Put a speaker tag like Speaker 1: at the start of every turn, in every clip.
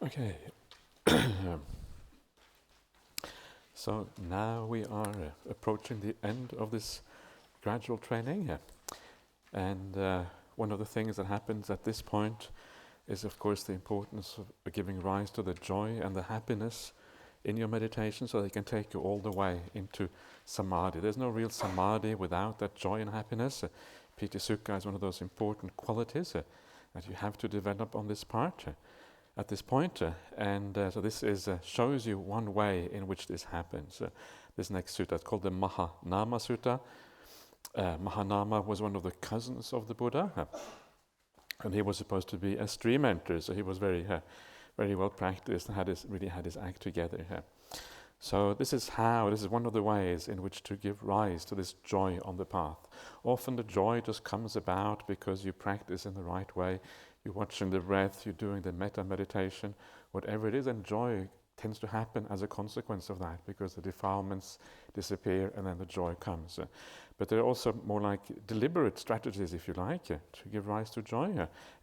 Speaker 1: Okay, so now we are approaching the end of this gradual training, and one of the things that happens at this point is, of course, the importance of giving rise to the joy and the happiness in your meditation, so they can take you all the way into samadhi. There's no real samadhi without that joy and happiness. Piti Sukha is one of those important qualities that you have to develop on this part. At this point, so this is shows you one way in which this happens. This next sutta is called the Mahanama Sutta. Mahanama was one of the cousins of the Buddha, and he was supposed to be a stream enter, so he was very well practiced and really had his act together. So this is one of the ways in which to give rise to this joy on the path. Often the joy just comes about because you practice in the right way. You're watching the breath, you're doing the metta meditation, whatever it is, and joy tends to happen as a consequence of that because the defilements disappear and then the joy comes. But there are also more like deliberate strategies, if you like, to give rise to joy.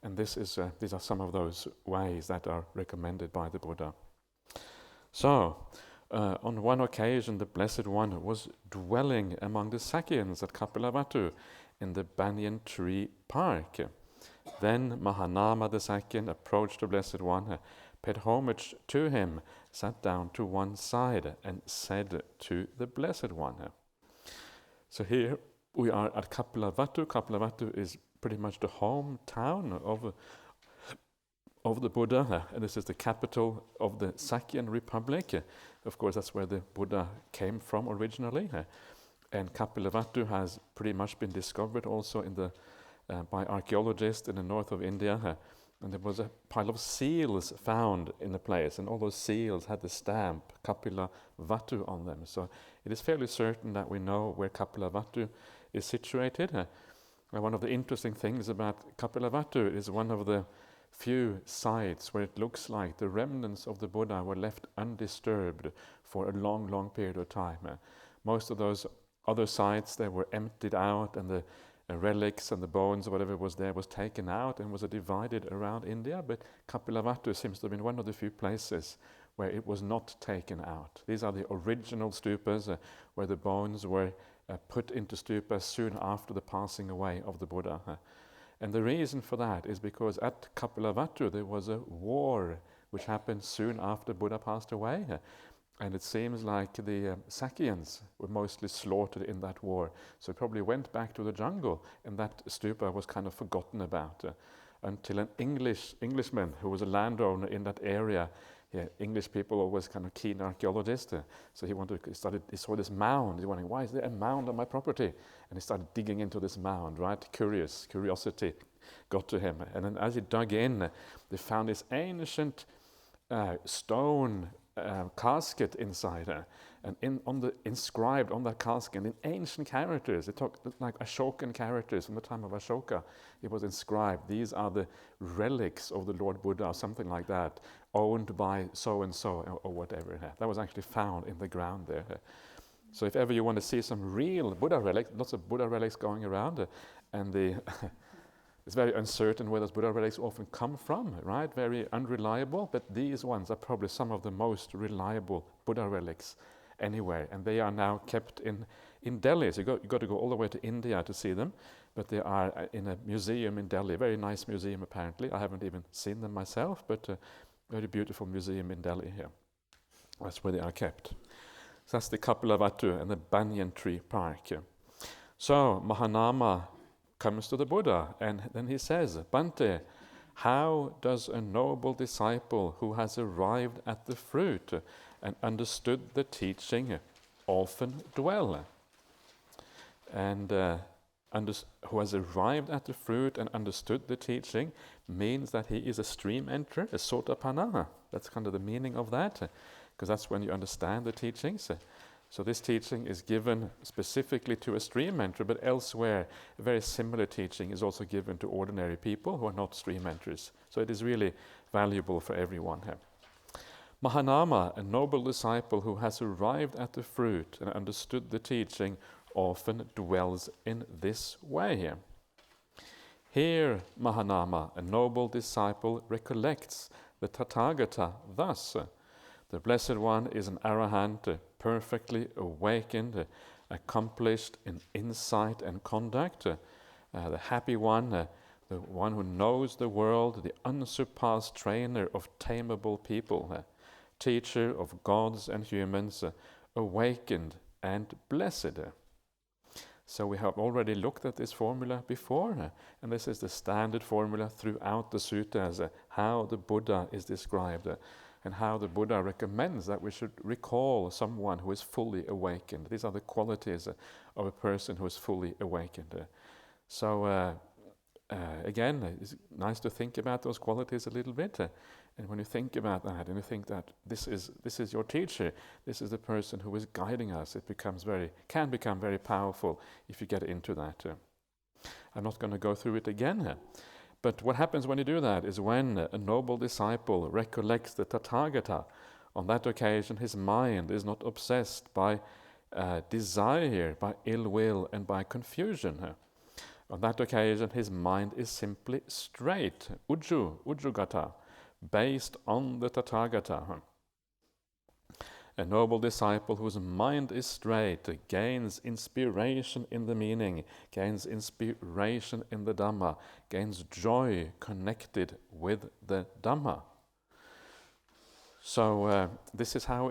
Speaker 1: And these are some of those ways that are recommended by the Buddha. So, on one occasion, the Blessed One was dwelling among the Sakyans at Kapilavatthu in the banyan tree park. Then Mahanama the Sakyan approached the Blessed One, paid homage to him, sat down to one side, and said to the Blessed One. So here we are at Kapilavatthu. Kapilavatthu is pretty much the hometown of the Buddha, and this is the capital of the Sakyan Republic. Of course, that's where the Buddha came from originally. And Kapilavatthu has pretty much been discovered also by archaeologists in the north of India. And there was a pile of seals found in the place, and all those seals had the stamp Kapilavatthu on them. So it is fairly certain that we know where Kapilavatthu is situated. One of the interesting things about Kapilavatthu is one of the few sites where it looks like the remnants of the Buddha were left undisturbed for a long, long period of time. Most of those other sites, they were emptied out, and the relics and the bones or whatever was there was taken out and was divided around India, but Kapilavatthu seems to have been one of the few places where it was not taken out. These are the original stupas where the bones were put into stupas soon after the passing away of the Buddha. And the reason for that is because at Kapilavatthu there was a war which happened soon after Buddha passed away. And it seems like the Sakyans were mostly slaughtered in that war. So it probably went back to the jungle, and that stupa was kind of forgotten about until an Englishman who was a landowner in that area. English people are always kind of keen archaeologists. So he saw this mound. He was wondering, why is there a mound on my property? And he started digging into this mound, right? Curiosity got to him. And then as he dug in, they found this ancient stone casket inside her, and inscribed on that casket in ancient characters. It looked like Ashokan characters from the time of Ashoka. It was inscribed, these are the relics of the Lord Buddha, or something like that, owned by so and so, or whatever. That was actually found in the ground there. So if ever you want to see some real Buddha relics, lots of Buddha relics going around, and it's very uncertain where those Buddha relics often come from, right? Very unreliable, but these ones are probably some of the most reliable Buddha relics anywhere, and they are now kept in Delhi. So you got to go all the way to India to see them, but they are in a museum in Delhi, a very nice museum apparently. I haven't even seen them myself, but a very beautiful museum in Delhi here. That's where they are kept. So that's the Kapilavatthu and the banyan tree park. So Mahanama comes to the Buddha, and then he says, Bhante, how does a noble disciple who has arrived at the fruit and understood the teaching often dwell? And who has arrived at the fruit and understood the teaching means that he is a stream enterer, a sotapanna. That's kind of the meaning of that, because that's when you understand the teachings. So this teaching is given specifically to a stream enterer, but elsewhere a very similar teaching is also given to ordinary people who are not stream enterers. So it is really valuable for everyone here. Mahanama, a noble disciple who has arrived at the fruit and understood the teaching, often dwells in this way. Here, Mahanama, a noble disciple, recollects the Tathagata thus. The Blessed One is an Arahant, perfectly awakened, accomplished in insight and conduct. The Happy One, the one who knows the world, the unsurpassed trainer of tameable people, teacher of gods and humans, awakened and blessed. So we have already looked at this formula before, and this is the standard formula throughout the suttas, how the Buddha is described, and how the Buddha recommends that we should recall someone who is fully awakened. These are the qualities of a person who is fully awakened. So again, it's nice to think about those qualities a little bit. And when you think about that, and you think that this is your teacher, this is the person who is guiding us, it can become very powerful if you get into that. I'm not going to go through it again. But what happens when you do that is when a noble disciple recollects the Tathagata, on that occasion his mind is not obsessed by desire, by ill will, and by confusion. On that occasion his mind is simply straight, ujjugata, based on the Tathagata. A noble disciple whose mind is straight gains inspiration in the meaning, gains inspiration in the Dhamma, gains joy connected with the Dhamma. So this is how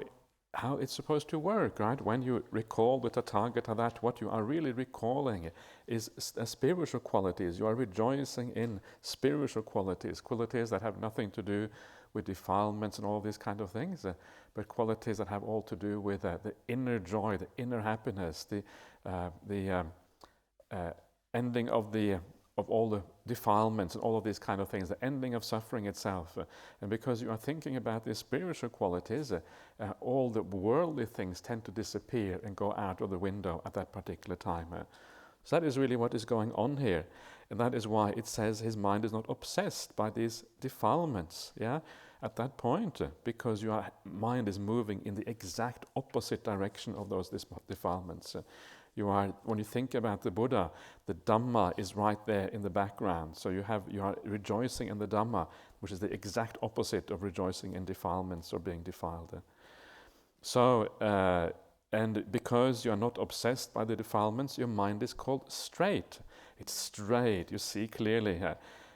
Speaker 1: it's supposed to work, right? When you recall the Tathagata, that what you are really recalling is spiritual qualities. You are rejoicing in spiritual qualities that have nothing to do with defilements and all these kind of things, but qualities that have all to do with the inner joy, the inner happiness, the ending of all the defilements and all of these kind of things, the ending of suffering itself. And because you are thinking about these spiritual qualities, all the worldly things tend to disappear and go out of the window at that particular time. So that is really what is going on here. And that is why it says his mind is not obsessed by these defilements, at that point, because your mind is moving in the exact opposite direction of those defilements. When you think about the Buddha, the Dhamma is right there in the background. So you are rejoicing in the Dhamma, which is the exact opposite of rejoicing in defilements or being defiled. So, and because you are not obsessed by the defilements, your mind is called straight. It's straight, you see clearly here.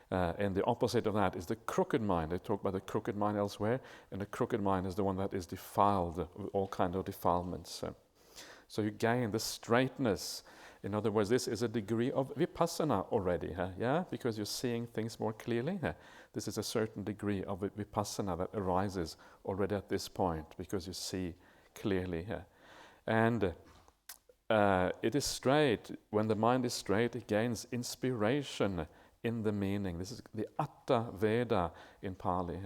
Speaker 1: And the opposite of that is the crooked mind. They talk about the crooked mind elsewhere, and the crooked mind is the one that is defiled with all kinds of defilements. So you gain the straightness. In other words, this is a degree of vipassana already, because you're seeing things more clearly. This is a certain degree of vipassana that arises already at this point, because you see clearly. And it is straight. When the mind is straight, it gains inspiration in the meaning. This is the Atta Veda in Pali.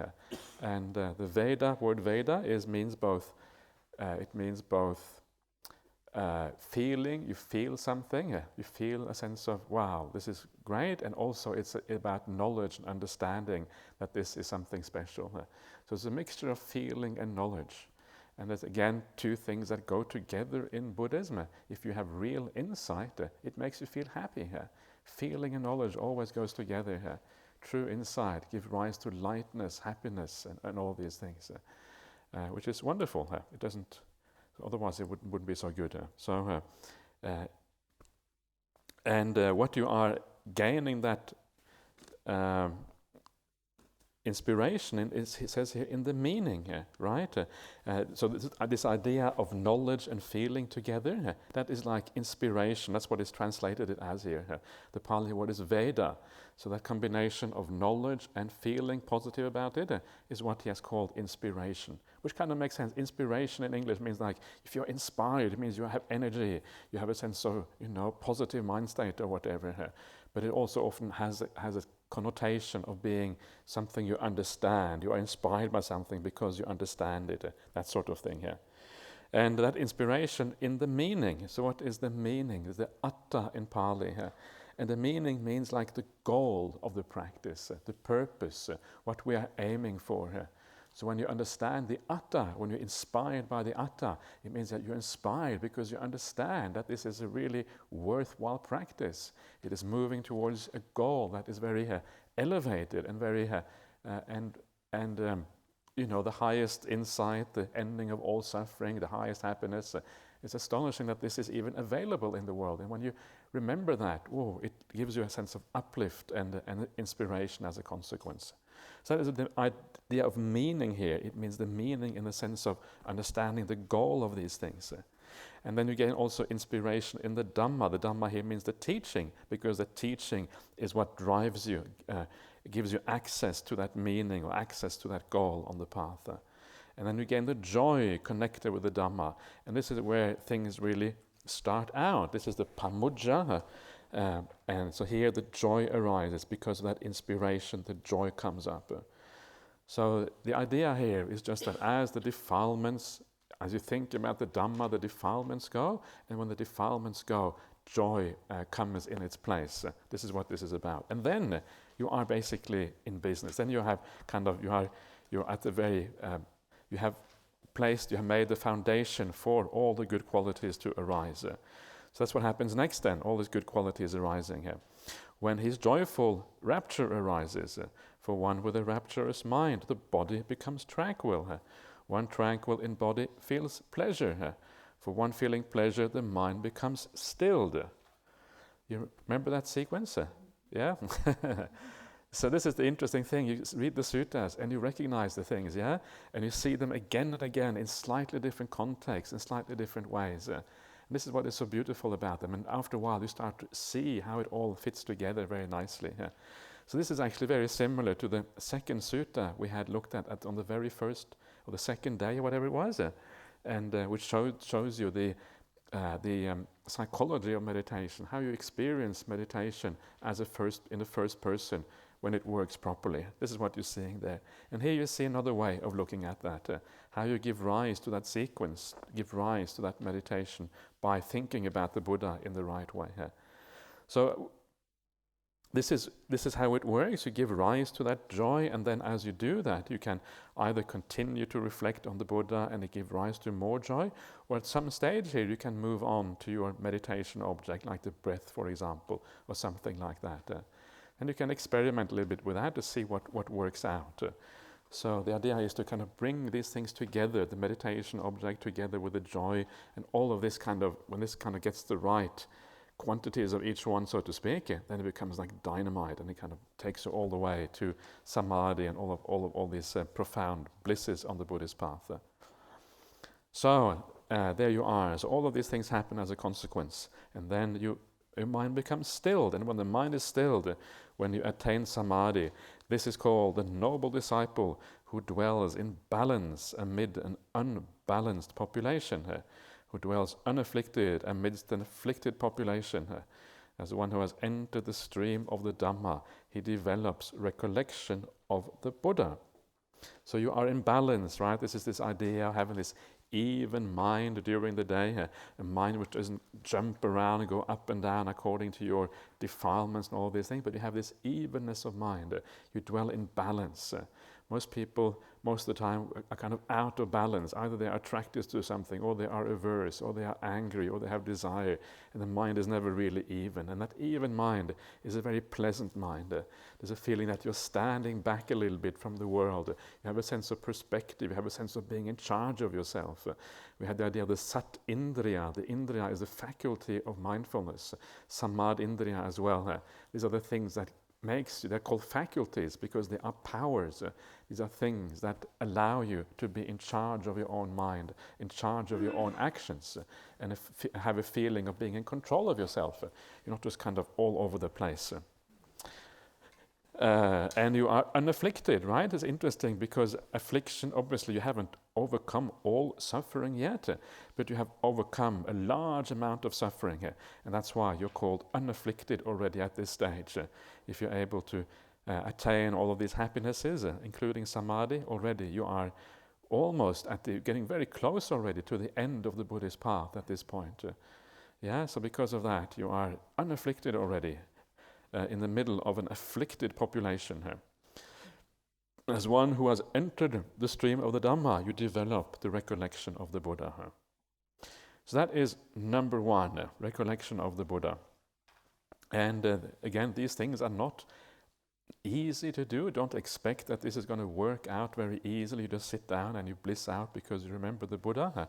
Speaker 1: And the word Veda means both. It means both feeling. You feel something. You feel a sense of, wow, this is great. And also it's about knowledge and understanding that this is something special. So it's a mixture of feeling and knowledge. And there's again two things that go together in Buddhism. If you have real insight, it makes you feel happy. Feeling and knowledge always goes together. True insight gives rise to lightness, happiness, and all these things, which is wonderful. It doesn't. Otherwise, it wouldn't be so good. What you are gaining that inspiration in is, he says here, in the meaning, right? So this idea of knowledge and feeling together, that is like inspiration. That's what is translated it as here. The Pali word is Veda. So that combination of knowledge and feeling positive about it is what he has called inspiration, which kind of makes sense. Inspiration in English means like if you're inspired, it means you have energy, you have a sense of, positive mind state or whatever. But it also often has a connotation of being something you understand. You are inspired by something because you understand it, that sort of thing here. And that inspiration in the meaning. So what is the meaning? It's the atta in Pali here. And the meaning means like the goal of the practice, the purpose, what we are aiming for here. So when you understand the atta, when you're inspired by the atta, it means that you're inspired because you understand that this is a really worthwhile practice. It is moving towards a goal that is very elevated and very And the highest insight, the ending of all suffering, the highest happiness. It's astonishing that this is even available in the world. And when you remember that, it gives you a sense of uplift and inspiration as a consequence. So that is the idea of meaning here. It means the meaning in the sense of understanding the goal of these things. And then you gain also inspiration in the Dhamma. The Dhamma here means the teaching, because the teaching is what drives you, gives you access to that meaning or access to that goal on the path. And then you gain the joy connected with the Dhamma. And this is where things really start out. This is the pamujja. And so here the joy arises because of that inspiration, the joy comes up. So the idea here is just that as the defilements, as you think about the Dhamma, the defilements go, and when the defilements go, joy comes in its place. This is what this is about. And then you are basically in business. Then you have you're at the very, you have made the foundation for all the good qualities to arise. So that's what happens next then, all these good qualities arising here. When his joyful rapture arises, for one with a rapturous mind, the body becomes tranquil. One tranquil in body feels pleasure. For one feeling pleasure, the mind becomes stilled. You remember that sequence? Yeah? So this is the interesting thing. You read the suttas and you recognize the things, yeah? And you see them again and again in slightly different contexts, in slightly different ways. And this is what is so beautiful about them. And after a while, you start to see how it all fits together very nicely. Yeah? So this is actually very similar to the second sutta we had looked at on the very first or the second day, or whatever it was, and which shows you the psychology of meditation, how you experience meditation in the first person when it works properly. This is what you're seeing there. And here you see another way of looking at that, how you give rise to that sequence, give rise to that meditation by thinking about the Buddha in the right way. So this is how it works. You give rise to that joy, and then as you do that, you can either continue to reflect on the Buddha and give rise to more joy, or at some stage here you can move on to your meditation object, like the breath, for example, or something like that. And you can experiment a little bit with that to see what works out. So the idea is to kind of bring these things together, the meditation object together with the joy, and all of this when this kind of gets the right quantities of each one, so to speak, then it becomes like dynamite, and it kind of takes you all the way to samadhi and all these profound blisses on the Buddhist path. So there you are. So all of these things happen as a consequence, and then your mind becomes stilled. And when the mind is stilled, when you attain samadhi, this is called the noble disciple who dwells in balance amid an unbalanced population. Who dwells unafflicted amidst an afflicted population. As one who has entered the stream of the Dhamma, he develops recollection of the Buddha. So you are in balance, right? This is this idea of having this even mind during the day, a mind which doesn't jump around and go up and down according to your defilements and all these things, but you have this evenness of mind. You dwell in balance. Most people, most of the time, are kind of out of balance. Either they are attracted to something, or they are averse, or they are angry, or they have desire, and the mind is never really even. And that even mind is a very pleasant mind. There's a feeling that you're standing back a little bit from the world. You have a sense of perspective. You have a sense of being in charge of yourself. We had the idea of the sat indriya. The indriya is the faculty of mindfulness. Samad indriya as well. These are the things that they're called faculties because they are powers. These are things that allow you to be in charge of your own mind, in charge of your own actions, and have a feeling of being in control of yourself. You're not just kind of all over the place. And you are unafflicted, right? It's interesting because affliction, obviously you haven't overcome all suffering yet, but you have overcome a large amount of suffering here. And that's why you're called unafflicted already at this stage. If you're able to attain all of these happinesses, including samadhi, already you are almost getting very close already to the end of the Buddhist path at this point. So because of that, you are unafflicted already. In the middle of an afflicted population here. As one who has entered the stream of the Dhamma, you develop the recollection of the Buddha. So that is number one, recollection of the Buddha. And again, these things are not easy to do. Don't expect that this is going to work out very easily. You just sit down and you bliss out because you remember the Buddha.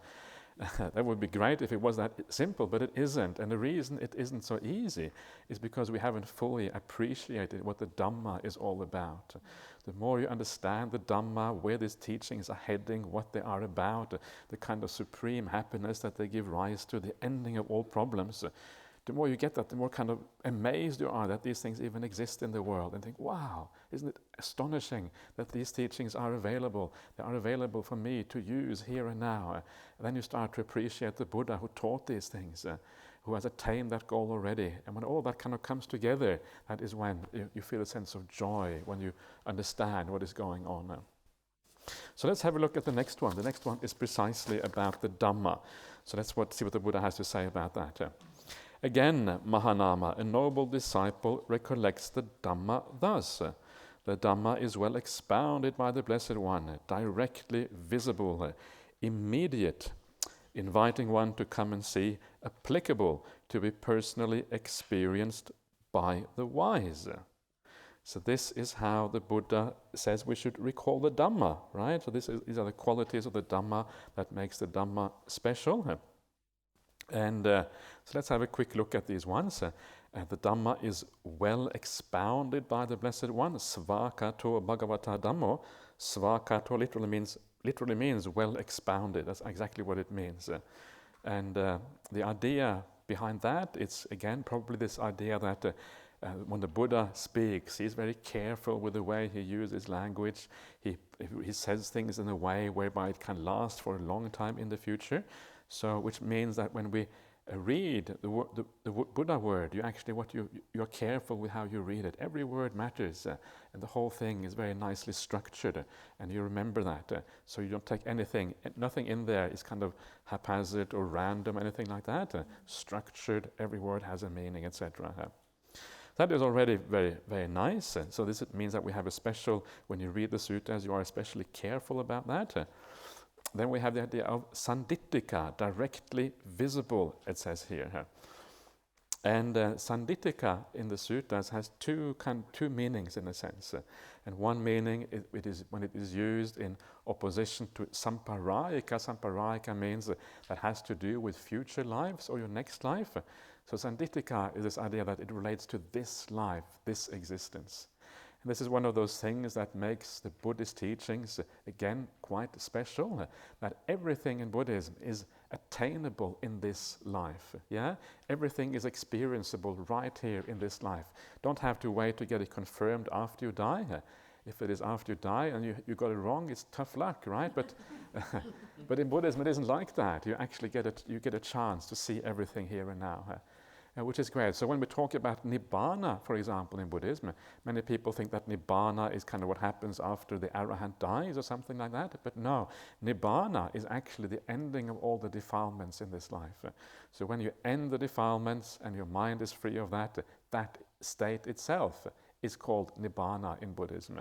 Speaker 1: That would be great if it was that simple, but it isn't. And the reason it isn't so easy is because we haven't fully appreciated what the Dhamma is all about. The more you understand the Dhamma, where these teachings are heading, what they are about, the kind of supreme happiness that they give rise to, the ending of all problems, the more you get that, the more kind of amazed you are that these things even exist in the world, and think, wow, isn't it astonishing that these teachings are available? They are available for me to use here and now. And then you start to appreciate the Buddha who taught these things, who has attained that goal already. And when all that kind of comes together, that is when you feel a sense of joy, when you understand what is going on now. So let's have a look at the next one. The next one is precisely about the Dhamma. So let's see what the Buddha has to say about that. Again, Mahanama, a noble disciple, recollects the Dhamma thus. The Dhamma is well expounded by the Blessed One, directly visible, immediate, inviting one to come and see, applicable, to be personally experienced by the wise. So this is how the Buddha says we should recall the Dhamma, right? So these are the qualities of the Dhamma that makes the Dhamma special. And so let's have a quick look at these ones. The Dhamma is well expounded by the Blessed One. Svakato Bhagavata Dhammo. Svakato literally means well expounded. That's exactly what it means. And the idea behind that, it's again probably this idea that when the Buddha speaks, he's very careful with the way he uses language. He says things in a way whereby it can last for a long time in the future. So, which means that when we read the Buddha word, you're careful with how you read it. Every word matters, and the whole thing is very nicely structured, and you remember that. So you don't take anything, nothing in there is kind of haphazard or random, anything like that. Structured, every word has a meaning, etc. That is already very, very nice. So this means that we have a special, when you read the suttas, you are especially careful about that. Then we have the idea of sandittika, directly visible, it says here. And sandittika in the suttas has two meanings in a sense. And one meaning, it is when it is used in opposition to samparayika. Samparayika means that has to do with future lives or your next life. So sandittika is this idea that it relates to this life, this existence. And this is one of those things that makes the Buddhist teachings, again, quite special, that everything in Buddhism is attainable in this life. Yeah? Everything is experienceable right here in this life. Don't have to wait to get it confirmed after you die. If it is after you die and you got it wrong, it's tough luck, right? But but in Buddhism, it isn't like that. You actually get a chance to see everything here and now. Which is great. So when we talk about Nibbana, for example, in Buddhism, many people think that Nibbana is kind of what happens after the Arahant dies or something like that. But no, Nibbana is actually the ending of all the defilements in this life. So when you end the defilements and your mind is free of that state itself is called Nibbana in Buddhism.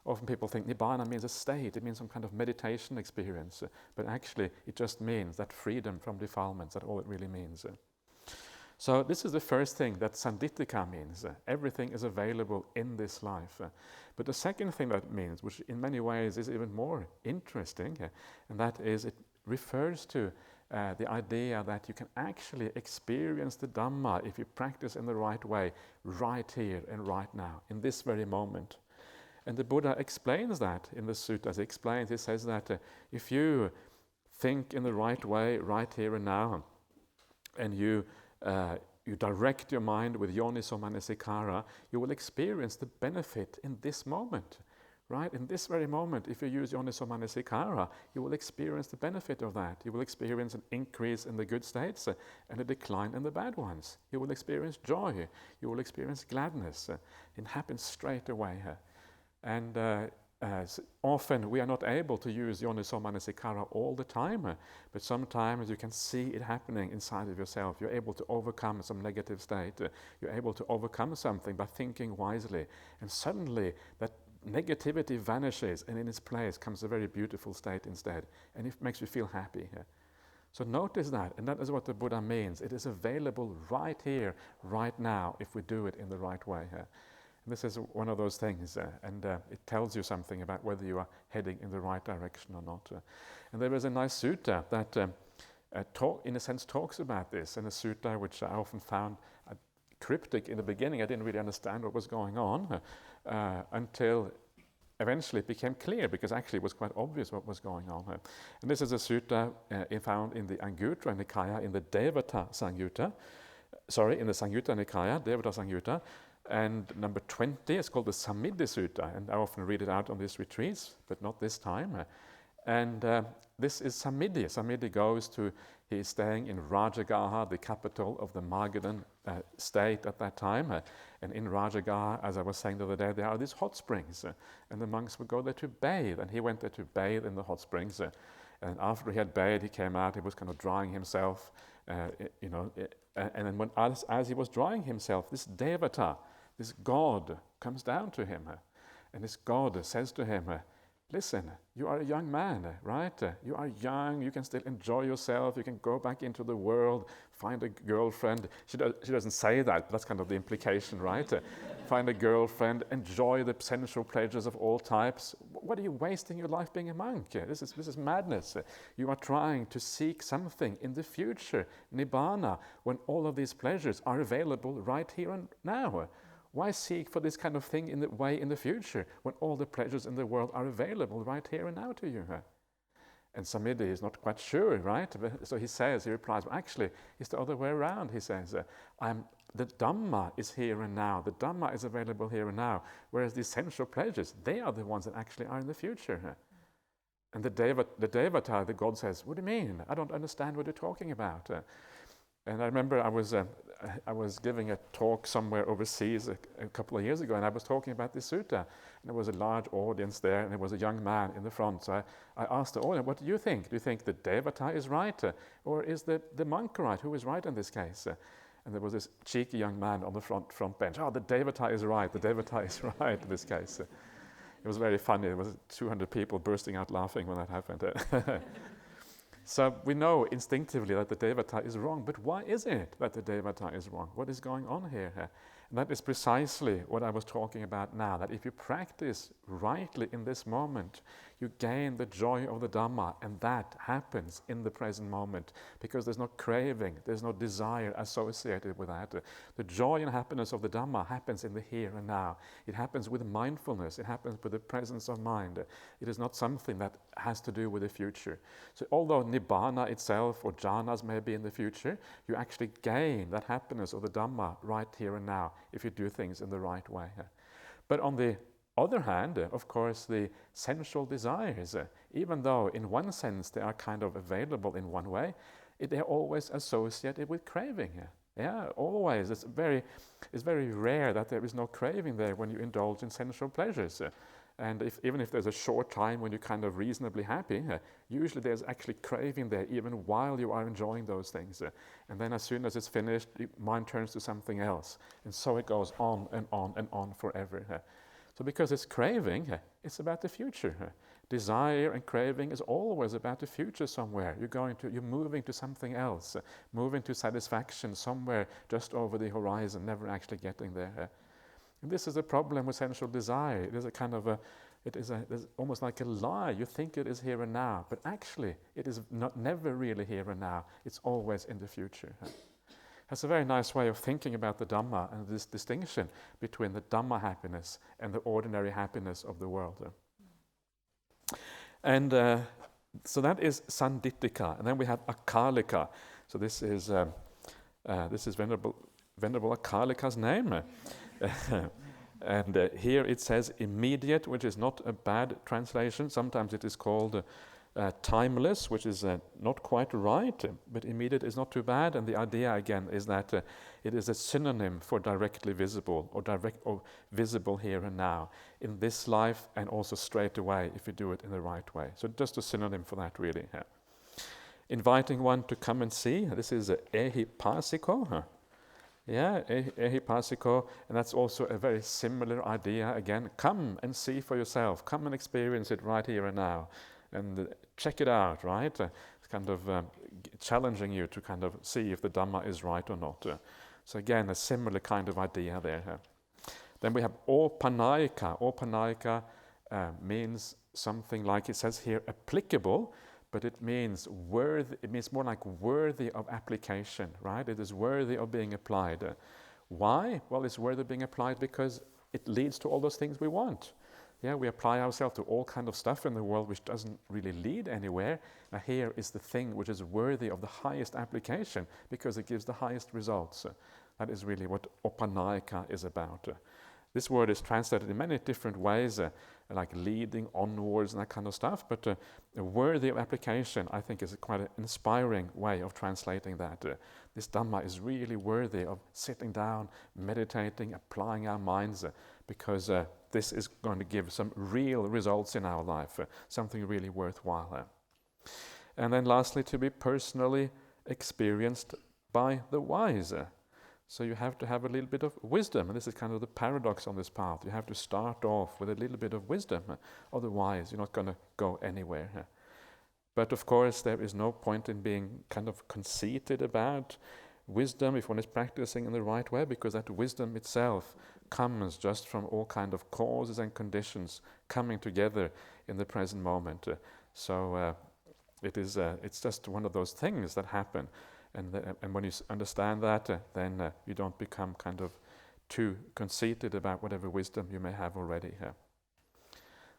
Speaker 1: Often people think Nibbana means a state, it means some kind of meditation experience. But actually, it just means that freedom from defilements, that's all it really means. So this is the first thing that sandittika means. Everything is available in this life. But the second thing that means, which in many ways is even more interesting, and that is it refers to the idea that you can actually experience the Dhamma if you practice in the right way, right here and right now, in this very moment. And the Buddha explains that in the suttas. He says that if you think in the right way, right here and now, and you direct your mind with yoniso manasikara, you will experience the benefit in this moment, right? In this very moment, if you use yoniso manasikara, you will experience the benefit of that. You will experience an increase in the good states and a decline in the bad ones. You will experience joy. You will experience gladness. It happens straight away. And often we are not able to use yoniso manasikara all the time, but sometimes you can see it happening inside of yourself. You're able to overcome some negative state. You're able to overcome something by thinking wisely. And suddenly that negativity vanishes and in its place comes a very beautiful state instead. And it makes you feel happy. So notice that, and that is what the Buddha means. It is available right here, right now, if we do it in the right way. And This is one of those things, and it tells you something about whether you are heading in the right direction or not. And there is a nice sutta that in a sense talks about this, and a sutta which I often found cryptic in the beginning. I didn't really understand what was going on until eventually it became clear, because actually it was quite obvious what was going on. And this is a sutta found in the Anguttara Nikaya, in the Devata Samyutta, in the Samyutta Nikaya, Devata Samyutta, and number 20 is called the Sammiddhi Sutta, and I often read it out on these retreats, but not this time. And this is Sammiddhi. Sammiddhi goes to, he is staying in Rajagaha, the capital of the Magadhan state at that time. And in Rajagaha, as I was saying the other day, there are these hot springs, and the monks would go there to bathe, and he went there to bathe in the hot springs. And after he had bathed, he came out, he was kind of drying himself, and then as he was drying himself, this Devata, this God, comes down to him, and this God says to him, listen, you are a young man, right? You are young, you can still enjoy yourself, you can go back into the world, find a girlfriend. She doesn't say that, but that's kind of the implication, right? Find a girlfriend, enjoy the sensual pleasures of all types. What are you wasting your life being a monk? This is madness. You are trying to seek something in the future, Nibbana, when all of these pleasures are available right here and now. Why seek for this kind of thing in the future when all the pleasures in the world are available right here and now to you? And Sammiddhi is not quite sure, right? So he replies, well, actually, it's the other way around. He says, the Dhamma is here and now. The Dhamma is available here and now, whereas the essential pleasures, they are the ones that actually are in the future. And the Devata, the God, says, what do you mean? I don't understand what you're talking about. And I remember I was giving a talk somewhere overseas a couple of years ago, and I was talking about this sutta, and there was a large audience there, and there was a young man in the front. So I asked the audience, what do you think? Do you think the Devata is right, or is the monk right? Who is right in this case? And there was this cheeky young man on the front bench. Oh, the Devata is right. The Devata is right in this case. It was very funny. There was 200 people bursting out laughing when that happened. So we know instinctively that the Devata is wrong, but why is it that the Devata is wrong? What is going on here? And that is precisely what I was talking about now, that if you practice rightly in this moment, you gain the joy of the Dhamma, and that happens in the present moment, because there's no craving, there's no desire associated with that. The joy and happiness of the Dhamma happens in the here and now. It happens with mindfulness, it happens with the presence of mind. It is not something that has to do with the future. So although Nibbana itself or jhanas may be in the future, you actually gain that happiness of the Dhamma right here and now if you do things in the right way. But on the other hand, of course, the sensual desires, even though in one sense they are kind of available in one way, they are always associated with craving. Yeah, always. It's very rare that there is no craving there when you indulge in sensual pleasures. And even if there's a short time when you're kind of reasonably happy, usually there's actually craving there even while you are enjoying those things. And then as soon as it's finished, your mind turns to something else. And so it goes on and on and on forever. So because it's craving, it's about the future. Desire and craving is always about the future somewhere. You're moving to something else, moving to satisfaction somewhere just over the horizon, never actually getting there. And this is a problem with sensual desire. It is a kind of it's almost like a lie. You think it is here and now, but actually it is never really here and now. It's always in the future. That's a very nice way of thinking about the Dhamma and this distinction between the Dhamma happiness and the ordinary happiness of the world. And so that is Sandittika, and then we have Akalika. So this is Venerable Akalika's name. And here it says immediate, which is not a bad translation. Sometimes it is called timeless, which is not quite right, but immediate is not too bad. And the idea again is that it is a synonym for directly visible or visible here and now in this life, and also straight away if you do it in the right way. So just a synonym for that, really. Inviting one to come and see. This is ehipasiko. Yeah, ehipasiko, and that's also a very similar idea again. Come and see for yourself. Come and experience it right here and now. And check it out, right? It's kind of challenging you to kind of see if the Dhamma is right or not. So again, a similar kind of idea there. Then we have opanayika. Opanayika means something like, it says here, applicable, but it means worthy. It means more like worthy of application, right? It is worthy of being applied. Why? Well, it's worthy of being applied because it leads to all those things we want. Yeah, we apply ourselves to all kind of stuff in the world which doesn't really lead anywhere. Now here is the thing which is worthy of the highest application because it gives the highest results. That is really what opanayika is about. This word is translated in many different ways, like leading onwards and that kind of stuff, but worthy of application, I think, is quite an inspiring way of translating that. This Dhamma is really worthy of sitting down, meditating, applying our minds, because this is going to give some real results in our life, something really worthwhile. And then lastly, to be personally experienced by the wise. So you have to have a little bit of wisdom, and this is kind of the paradox on this path. You have to start off with a little bit of wisdom, otherwise you're not going to go anywhere. But of course there is no point in being kind of conceited about wisdom if one is practicing in the right way, because that wisdom itself comes just from all kind of causes and conditions coming together in the present moment. So it's just one of those things that happen. And when you understand that, then you don't become kind of too conceited about whatever wisdom you may have already.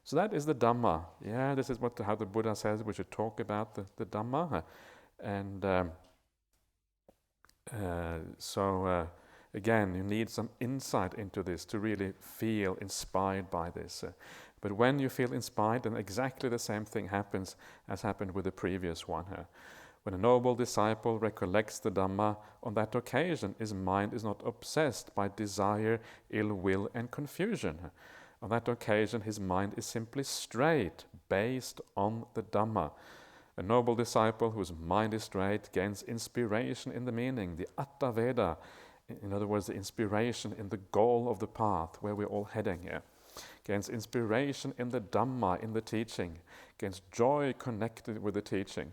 Speaker 1: So that is the Dhamma. Yeah, this is how the Buddha says we should talk about the Dhamma. And so again, you need some insight into this to really feel inspired by this. But when you feel inspired, then exactly the same thing happens as happened with the previous one. When a noble disciple recollects the Dhamma, on that occasion his mind is not obsessed by desire, ill will and confusion. On that occasion his mind is simply straight, based on the Dhamma. A noble disciple whose mind is straight gains inspiration in the meaning, the Atta Veda, in other words, the inspiration in the goal of the path where we're all heading here. Gains inspiration in the Dhamma, in the teaching, gains joy connected with the teaching.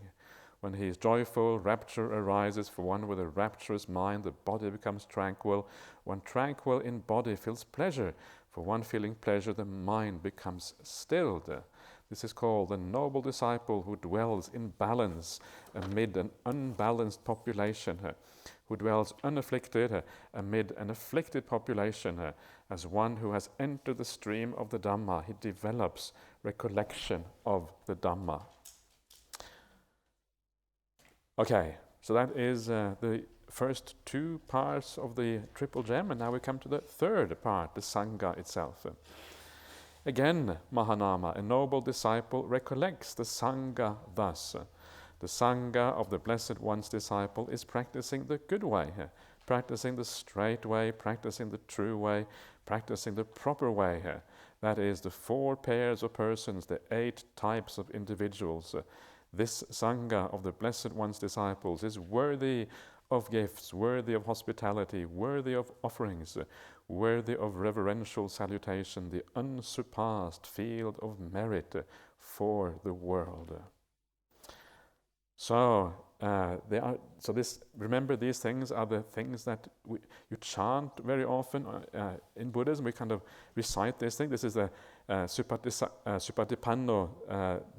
Speaker 1: When he is joyful, rapture arises. For one with a rapturous mind, the body becomes tranquil. One tranquil in body feels pleasure. For one feeling pleasure, the mind becomes stilled. This is called the noble disciple who dwells in balance amid an unbalanced population, who dwells unafflicted amid an afflicted population. As one who has entered the stream of the Dhamma, he develops recollection of the Dhamma. Okay, so that is the first two parts of the Triple Gem, and now we come to the third part, the Sangha itself. Again, Mahanama, a noble disciple, recollects the Sangha thus. The Sangha of the Blessed One's disciple is practicing the good way, practicing the straight way, practicing the true way, practicing the proper way. That is, the 4 pairs of persons, the 8 types of individuals. This Sangha of the Blessed One's disciples is worthy of gifts, worthy of hospitality, worthy of offerings, worthy of reverential salutation, the unsurpassed field of merit for the world. So, remember, these things are the things that you chant very often in Buddhism. We kind of recite this thing. This is the Supatipanno,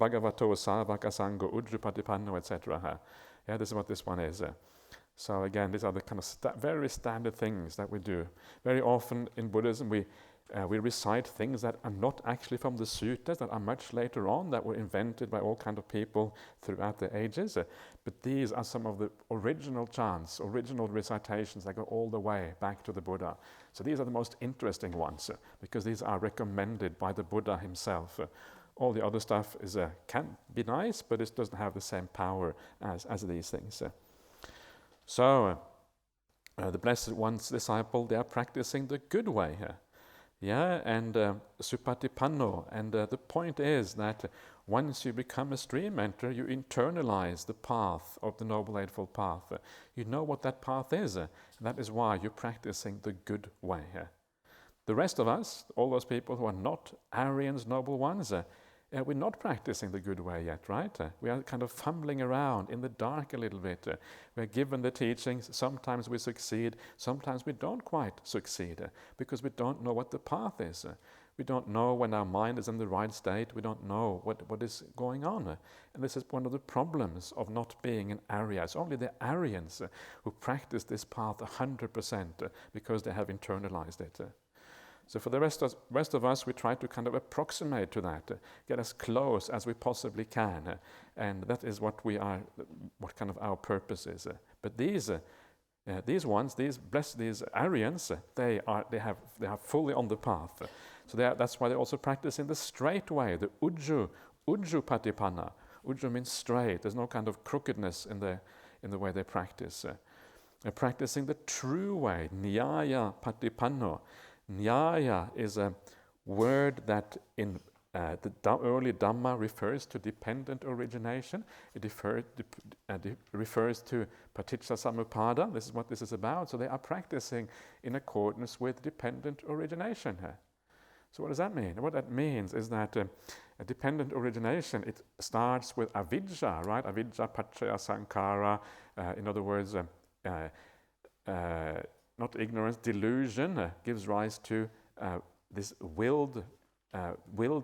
Speaker 1: Bhagavato, Savaka, Sangho, Ujjapatipanno, etc. Yeah, this is what this one is. So again, these are the kind of very standard things that we do. Very often in Buddhism, we recite things that are not actually from the suttas, that are much later on, that were invented by all kinds of people throughout the ages. But these are some of the original chants, original recitations that go all the way back to the Buddha. So these are the most interesting ones, because these are recommended by the Buddha himself. All the other stuff can be nice, but it doesn't have the same power as these things. So, the Blessed One's disciple, they are practicing the good way here. Yeah, and Supatipanno. And the point is that once you become a stream enter, you internalize the path of the Noble Eightfold Path. You know what that path is. And that is why you're practicing the good way here. The rest of us, all those people who are not Aryans, noble ones, we're not practicing the good way yet, right? We are kind of fumbling around in the dark a little bit. We're given the teachings. Sometimes we succeed. Sometimes we don't quite succeed because we don't know what the path is. We don't know when our mind is in the right state. We don't know what is going on. And this is one of the problems of not being an Arya. It's only the Aryans who practice this path 100% because they have internalized it. So for the rest of us, we try to kind of approximate to that, get as close as we possibly can, and that is what kind of our purpose is. But these ones, these Aryans, they are fully on the path. So that's why they also practice in the straight way, the Ujju Patipanna. Ujju means straight. There's no kind of crookedness in the way they practice. They're practicing the true way, Nyaya Patipanno. Nyaya is a word that in the early Dhamma refers to dependent origination. It refers to paticca samuppada. This is what this is about. So they are practicing in accordance with dependent origination. So what does that mean? What that means is that a dependent origination, it starts with avidya, right? Avidya, paccaya, sankhara. In other words, not ignorance, delusion gives rise to this willed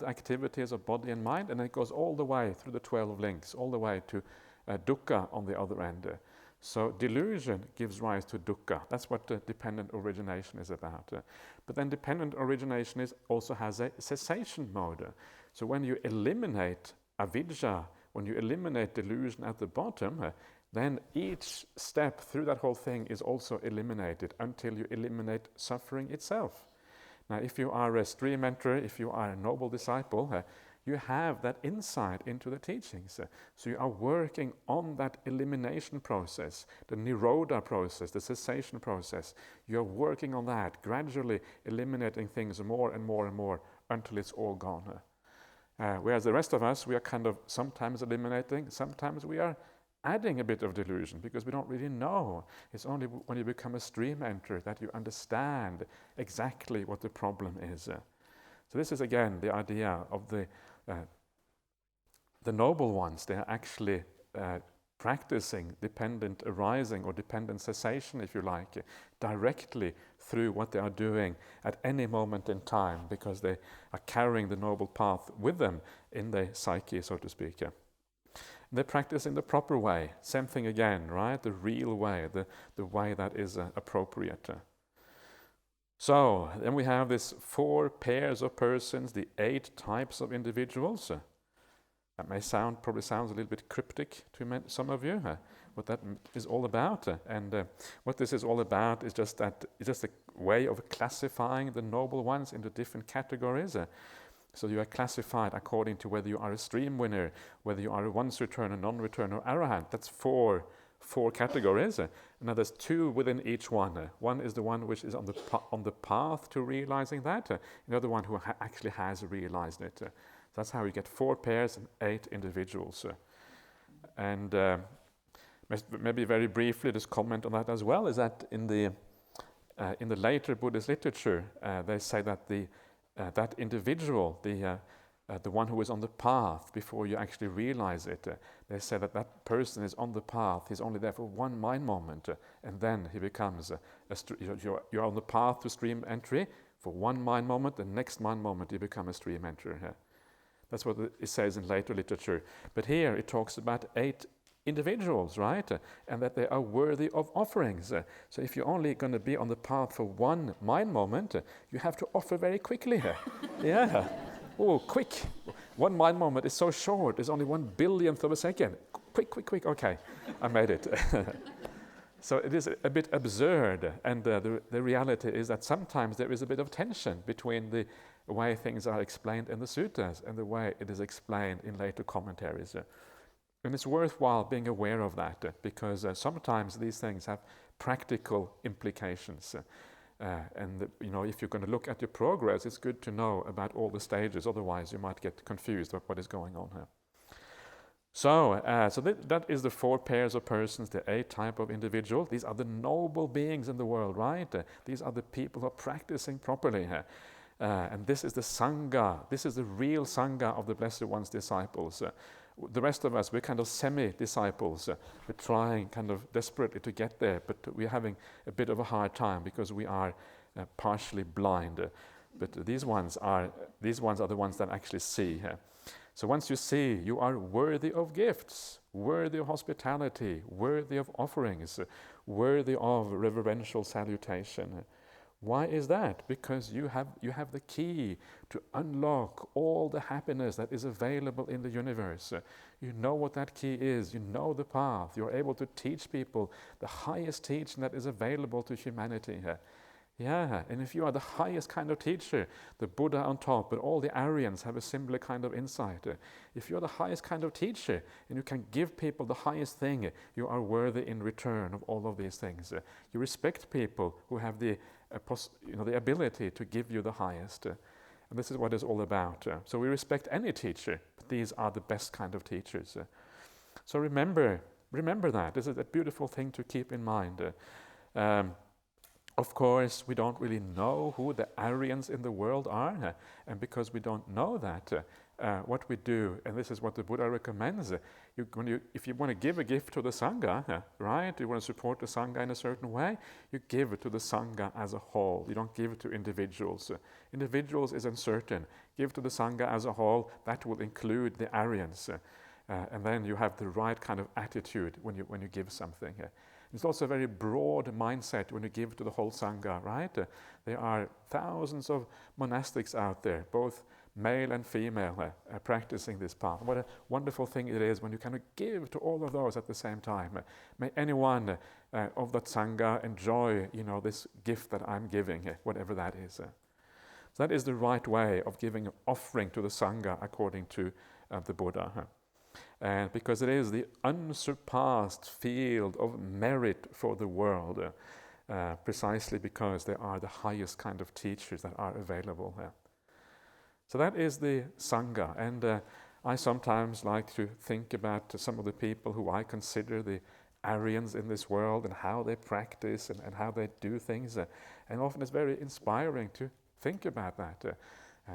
Speaker 1: activities of body and mind, and it goes all the way through the 12 links, all the way to dukkha on the other end. So delusion gives rise to dukkha. That's what dependent origination is about. But then dependent origination also has a cessation mode. So when you eliminate avidya, when you eliminate delusion at the bottom, then each step through that whole thing is also eliminated until you eliminate suffering itself. Now, if you are a stream enterer, if you are a noble disciple, you have that insight into the teachings. So you are working on that elimination process, the nirodha process, the cessation process. You're working on that, gradually eliminating things more and more and more until it's all gone. Whereas the rest of us, we are kind of sometimes eliminating, sometimes we are adding a bit of delusion because we don't really know. It's only when you become a stream enterer that you understand exactly what the problem is. So this is again the idea of the noble ones. They are actually practicing dependent arising or dependent cessation, if you like, directly through what they are doing at any moment in time because they are carrying the noble path with them in the psyche, so to speak. They practice in the proper way. Same thing again, right? The real way, the way that is appropriate. So then we have these 4 pairs of persons, the 8 types of individuals. That probably sounds a little bit cryptic to some of you, what that is all about. And what this is all about is just a way of classifying the noble ones into different categories. So you are classified according to whether you are a stream winner, whether you are a once returner, non-returner, or arahant. That's four categories. Now there's 2 within each one. One is the one which is on the path to realizing that. Another one who actually has realized it. That's how you get 4 pairs and 8 individuals. And maybe very briefly, just comment on that as well, is that in the later Buddhist literature, they say that that individual, the one who is on the path before you actually realize it, they say that person is on the path, he's only there for one mind moment, and then he becomes, you're on the path to stream entry for one mind moment, the next mind moment you become a stream enterer. That's what it says in later literature. But here it talks about 8 individuals, right? And that they are worthy of offerings. So if you're only going to be on the path for one mind moment, you have to offer very quickly. Yeah. Oh, quick. One mind moment is so short. It's only 1/1000th of a second. Quick. Okay, I made it. So it is a bit absurd. And the reality is that sometimes there is a bit of tension between the way things are explained in the suttas and the way it is explained in later commentaries. And it's worthwhile being aware of that because sometimes these things have practical implications. And if you're going to look at your progress, it's good to know about all the stages. Otherwise, you might get confused about what is going on here. So that is the 4 pairs of persons, the 8 type of individual. These are the noble beings in the world, right? These are the people who are practicing properly here. And this is the Sangha. This is the real Sangha of the Blessed One's disciples. The rest of us, we're kind of semi-disciples. We're trying kind of desperately to get there, but we're having a bit of a hard time because we are partially blind. But these ones are the ones that actually see. So once you see, you are worthy of gifts, worthy of hospitality, worthy of offerings, worthy of reverential salutation. Why is that? Because you have the key to unlock all the happiness that is available in the universe. You know what that key is. You know the path. You're able to teach people the highest teaching that is available to humanity. Yeah, and if you are the highest kind of teacher, the Buddha on top, but all the Aryans have a similar kind of insight. If you're the highest kind of teacher and you can give people the highest thing, you are worthy in return of all of these things. You respect people who have the ability to give you the highest. And this is what it's all about. So we respect any teacher, but these are the best kind of teachers. So remember that. This is a beautiful thing to keep in mind. Of course, we don't really know who the Aryans in the world are, and because we don't know that, what we do, and this is what the Buddha recommends, if you want to give a gift to the Sangha, right, you want to support the Sangha in a certain way, you give it to the Sangha as a whole. You don't give it to individuals. Individuals is uncertain. Give to the Sangha as a whole, that will include the Aryans. And then you have the right kind of attitude when you give something. It's also a very broad mindset when you give to the whole Sangha, right? There are thousands of monastics out there, both male and female, practicing this path. What a wonderful thing it is when you kind of give to all of those at the same time. May anyone of that Sangha enjoy, this gift that I'm giving, whatever that is. So that is the right way of giving an offering to the Sangha according to the Buddha. And because it is the unsurpassed field of merit for the world, precisely because they are the highest kind of teachers that are available. So that is the Sangha, and I sometimes like to think about some of the people who I consider the Aryans in this world and how they practice and how they do things, and often it's very inspiring to think about that.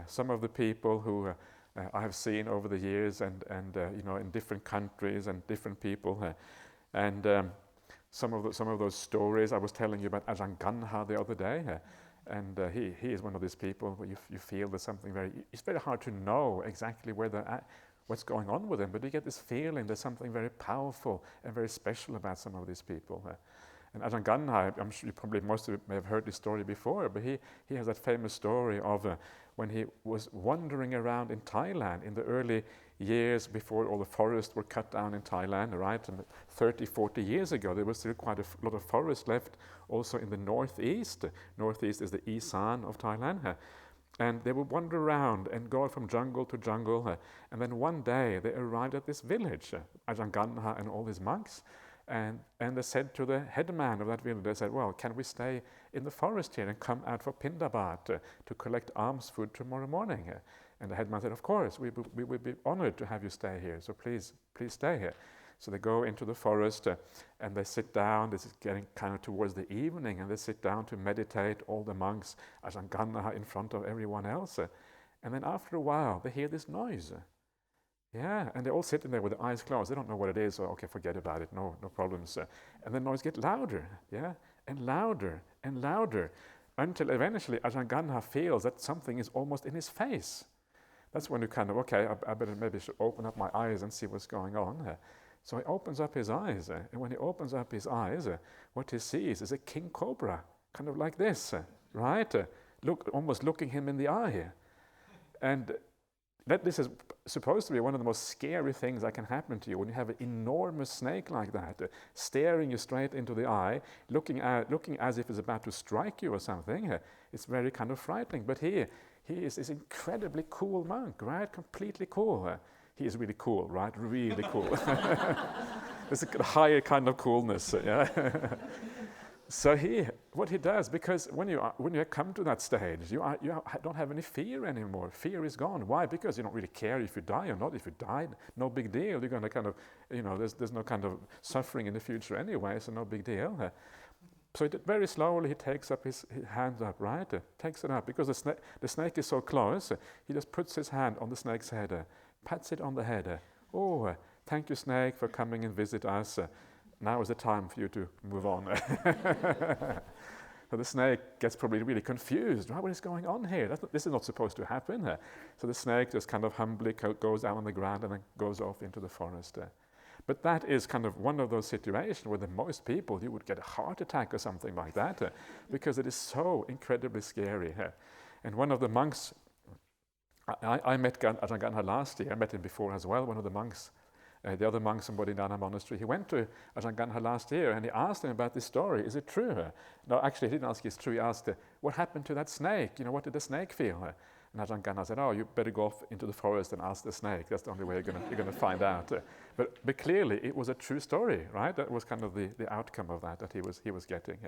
Speaker 1: Some of the people who I have seen over the years, and in different countries and different people, and some of those stories I was telling you about Ajahn the other day, and he is one of these people where you feel there's something it's very hard to know exactly where they're at, what's going on with them, but you get this feeling there's something very powerful and very special about some of these people. And Ajahn, I'm sure most of you may have heard this story before, but he has that famous story of when he was wandering around in Thailand in the early years before all the forests were cut down in Thailand, right? And 30, 40 years ago, there was still quite a lot of forest left also in the northeast. Northeast is the Isan of Thailand. And they would wander around and go from jungle to jungle. And then one day they arrived at this village, Ajahn Ganha and all his monks. And they said to the headman of that village, they said, well, can we stay in the forest here and come out for Pindabat to collect alms food tomorrow morning? And the headman said, of course, we would be honored to have you stay here, so please stay here. So they go into the forest and they sit down. This is getting kind of towards the evening, and they sit down to meditate, all the monks, Ajahn Ganha in front of everyone else. And then after a while, they hear this noise. Yeah, and they're all sitting there with their eyes closed. They don't know what it is, so okay, forget about it, no problems. And the noise gets louder, yeah, and louder and louder, until eventually Ajahn Ganha feels that something is almost in his face. That's when you kind of, okay, I better maybe should open up my eyes and see what's going on. So he opens up his eyes, and when he opens up his eyes, what he sees is a king cobra, kind of like this, right? Almost looking him in the eye. And this is supposed to be one of the most scary things that can happen to you when you have an enormous snake like that, staring you straight into the eye, looking as if it's about to strike you or something. It's very kind of frightening. But he is this incredibly cool monk, right? Completely cool. He is really cool, right? Really cool. It's a higher kind of coolness. Yeah. So what he does, because when you come to that stage, you don't have any fear anymore. Fear is gone. Why? Because you don't really care if you die or not. If you died, no big deal. You're going to kind of, there's no kind of suffering in the future anyway, so no big deal. So very slowly he takes up his hand up, right? Takes it up because the snake is so close. He just puts his hand on the snake's head, pats it on the head. Oh, thank you, snake, for coming and visit us. Now is the time for you to move on. So the snake gets probably really confused. Right, what is going on here? This is not supposed to happen. So the snake just kind of humbly goes down on the ground and then goes off into the forest. But that is kind of one of those situations where most people, you would get a heart attack or something like that, because it is so incredibly scary. And one of the monks, I met Ajahn last year. I met him before as well, one of the monks. The other monks in Bodhidharma monastery, he went to Ajahn last year and he asked him about this story. Is it true? No, actually, he didn't ask it's true. He asked, what happened to that snake? What did the snake feel? And Ajahn said, oh, you better go off into the forest and ask the snake. That's the only way you're going to find out. But clearly, it was a true story, right? That was kind of the outcome of that he was getting.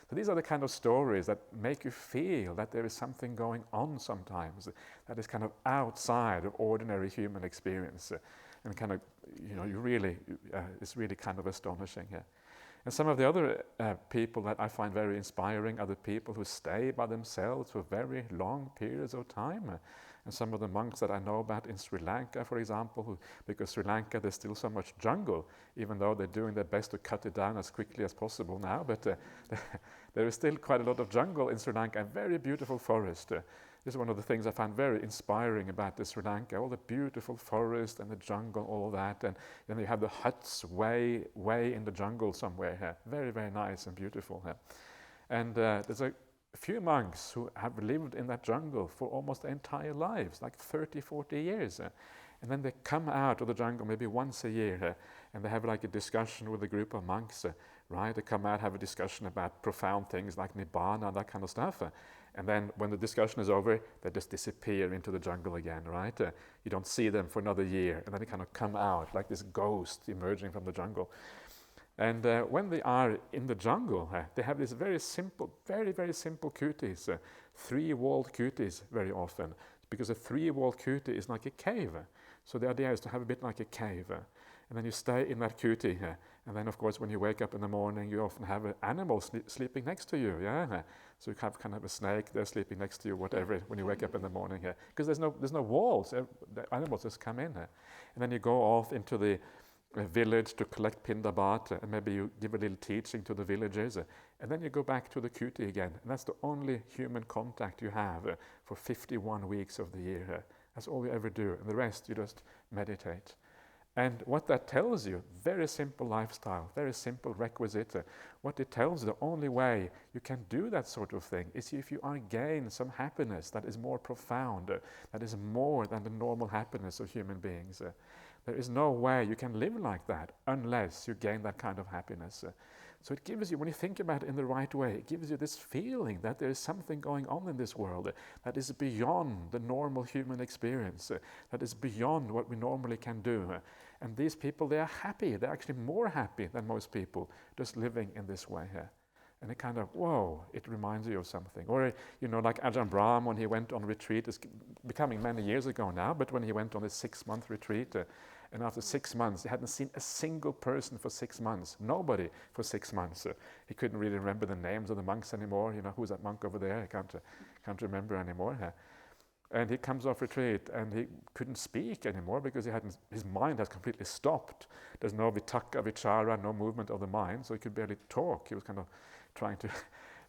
Speaker 1: So these are the kind of stories that make you feel that there is something going on sometimes that is kind of outside of ordinary human experience. And kind of, it's really kind of astonishing. And some of the other people that I find very inspiring are the people who stay by themselves for very long periods of time. And some of the monks that I know about in Sri Lanka, for example, because Sri Lanka, there's still so much jungle, even though they're doing their best to cut it down as quickly as possible now. But there is still quite a lot of jungle in Sri Lanka, a very beautiful forest. This is one of the things I find very inspiring about the Sri Lanka, all the beautiful forest and the jungle, all that. And then you have the huts way in the jungle somewhere here. Very, very nice and beautiful here. And there's a few monks who have lived in that jungle for almost their entire lives, like 30, 40 years. And then they come out of the jungle maybe once a year and they have like a discussion with a group of monks, right? They come out, have a discussion about profound things like Nibbana and that kind of stuff. And then when the discussion is over, they just disappear into the jungle again, right? You don't see them for another year, and then they kind of come out like this ghost emerging from the jungle. And when they are in the jungle, they have this very simple, very, very simple kutis, three-walled kutis very often, because a three-walled kuti is like a cave. So the idea is to have a bit like a cave. And then you stay in that kuti. And then, of course, when you wake up in the morning, you often have an animal sleeping next to you. So you have kind of a snake there sleeping next to you, whatever, when you wake up in the morning. Because there's no walls. The animals just come in. And then you go off into the village to collect pindabat, and maybe you give a little teaching to the villagers. And then you go back to the kuti again. And that's the only human contact you have for 51 weeks of the year. That's all you ever do. And the rest, you just meditate. And what that tells you, very simple lifestyle, very simple requisite. What it tells you, the only way you can do that sort of thing is if you are gain some happiness that is more profound, that is more than the normal happiness of human beings. There is no way you can live like that unless you gain that kind of happiness. So it gives you, when you think about it in the right way, it gives you this feeling that there is something going on in this world that is beyond the normal human experience, that is beyond what we normally can do. And these people, they are happy. They're actually more happy than most people just living in this way here. And it kind of, whoa, it reminds you of something. Or, like Ajahn Brahm, when he went on retreat, it's becoming many years ago now, but when he went on a 6-month retreat, and after 6 months, he hadn't seen a single person for 6 months, nobody for 6 months. He couldn't really remember the names of the monks anymore. Who's that monk over there? I can't remember anymore. And he comes off retreat and he couldn't speak anymore because his mind has completely stopped. There's no vitaka, vichara, no movement of the mind, so he could barely talk. He was kind of trying to,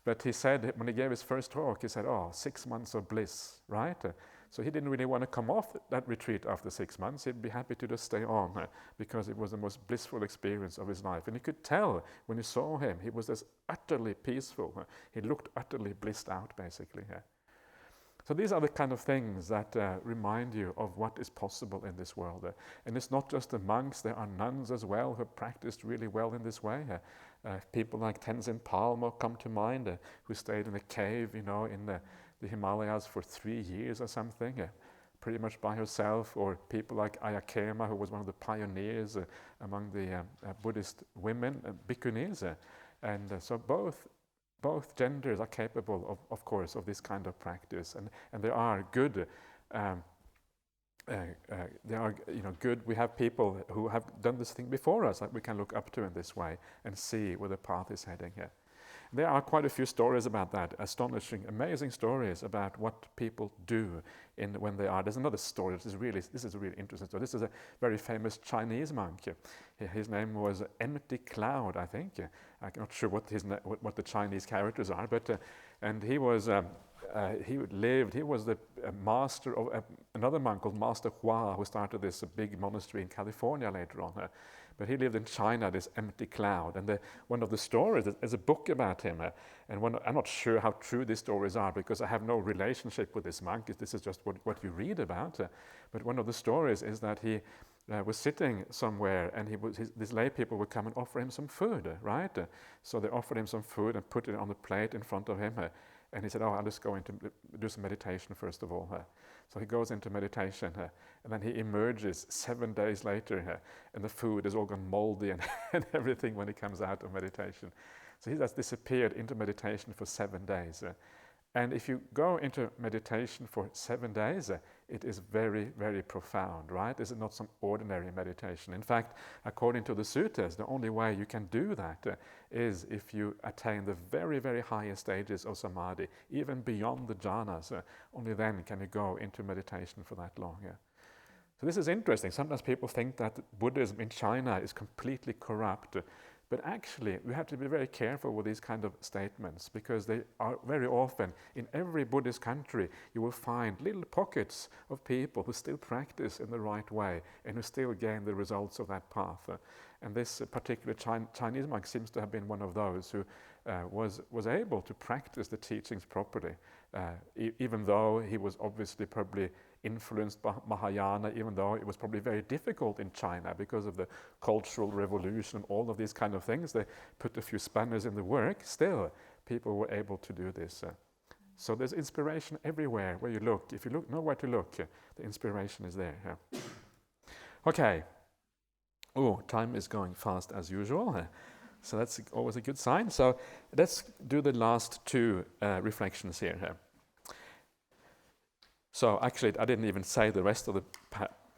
Speaker 1: but he said, when he gave his first talk, he said, 6 months of bliss, right? So he didn't really want to come off that retreat after 6 months. He'd be happy to just stay on because it was the most blissful experience of his life. And you could tell when you saw him, he was just utterly peaceful. He looked utterly blissed out, basically. So these are the kind of things that remind you of what is possible in this world. And it's not just the monks, there are nuns as well who practiced really well in this way. People like Tenzin Palmo come to mind, who stayed in a cave, in the Himalayas for 3 years or something, pretty much by herself. Or people like Ayakema, who was one of the pioneers among the Buddhist women, bhikkhunis. And so both genders are capable, of course, of this kind of practice, and they are good. They are, good. We have people who have done this thing before us that we can look up to in this way and see where the path is heading here. There are quite a few stories about that, astonishing, amazing stories about what people do when they are. There's another story. This is a really interesting story. This is a very famous Chinese monk. His name was Empty Cloud, I think. I'm not sure what the Chinese characters are, but and he was. He was the master of another monk called Master Hua, who started this big monastery in California later on. But he lived in China, this Empty Cloud. And one of the stories, there's a book about him. I'm not sure how true these stories are because I have no relationship with this monk. This is just what you read about. But one of the stories is that he was sitting somewhere and these lay people would come and offer him some food, right? So they offered him some food and put it on the plate in front of him. And he said, I'll just go into do some meditation first of all. So he goes into meditation, and then he emerges 7 days later, and the food is all gone moldy and everything when he comes out of meditation. So he has disappeared into meditation for 7 days. And if you go into meditation for 7 days, it is very, very profound, right? This is not some ordinary meditation. In fact, according to the suttas, the only way you can do that is if you attain the very, very highest stages of samadhi, even beyond the jhanas. Only then can you go into meditation for that long. So this is interesting. Sometimes people think that Buddhism in China is completely corrupt. But actually, we have to be very careful with these kind of statements because they are very often, in every Buddhist country, you will find little pockets of people who still practice in the right way and who still gain the results of that path. And this particular Chinese monk seems to have been one of those who was able to practice the teachings properly, even though he was obviously probably influenced by Mahayana, even though it was probably very difficult in China because of the Cultural Revolution and all of these kind of things. They put a few spanners in the work. Still, people were able to do this. So there's inspiration everywhere where you look. If you know where to look, the inspiration is there. Okay. Oh, time is going fast as usual. So that's always a good sign. So let's do the last two reflections here. So actually, I didn't even say the rest of the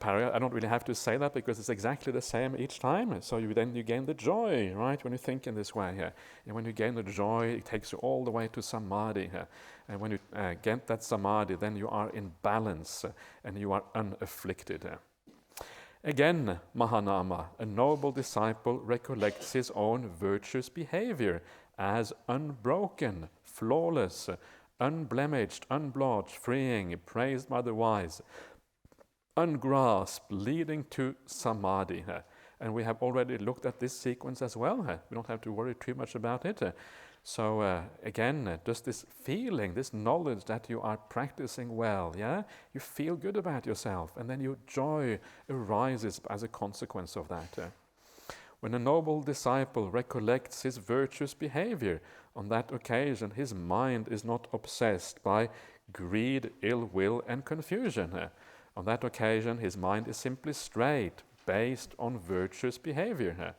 Speaker 1: paragraph. I don't really have to say that because it's exactly the same each time. So you gain the joy, right, when you think in this way here. And when you gain the joy, it takes you all the way to samadhi. And when you get that samadhi, then you are in balance and you are unafflicted. Again, Mahanama, a noble disciple, recollects his own virtuous behavior as unbroken, flawless, unblemished, unblotched, freeing, praised by the wise, ungrasped, leading to samadhi. And we have already looked at this sequence as well. We don't have to worry too much about it. So again, just this feeling, this knowledge that you are practicing well, you feel good about yourself, and then your joy arises as a consequence of that. When a noble disciple recollects his virtuous behavior, on that occasion his mind is not obsessed by greed, ill will, and confusion. On that occasion his mind is simply straight, based on virtuous behavior.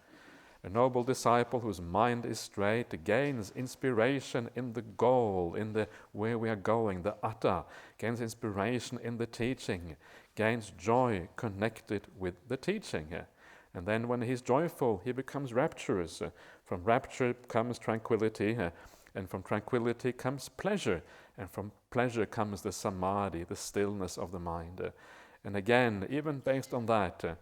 Speaker 1: A noble disciple whose mind is straight gains inspiration in the goal, in the where we are going, the atta, gains inspiration in the teaching, gains joy connected with the teaching. And then when he's joyful, he becomes rapturous. From rapture comes tranquility, and from tranquility comes pleasure, and from pleasure comes the samadhi, the stillness of the mind. And again, even based on that,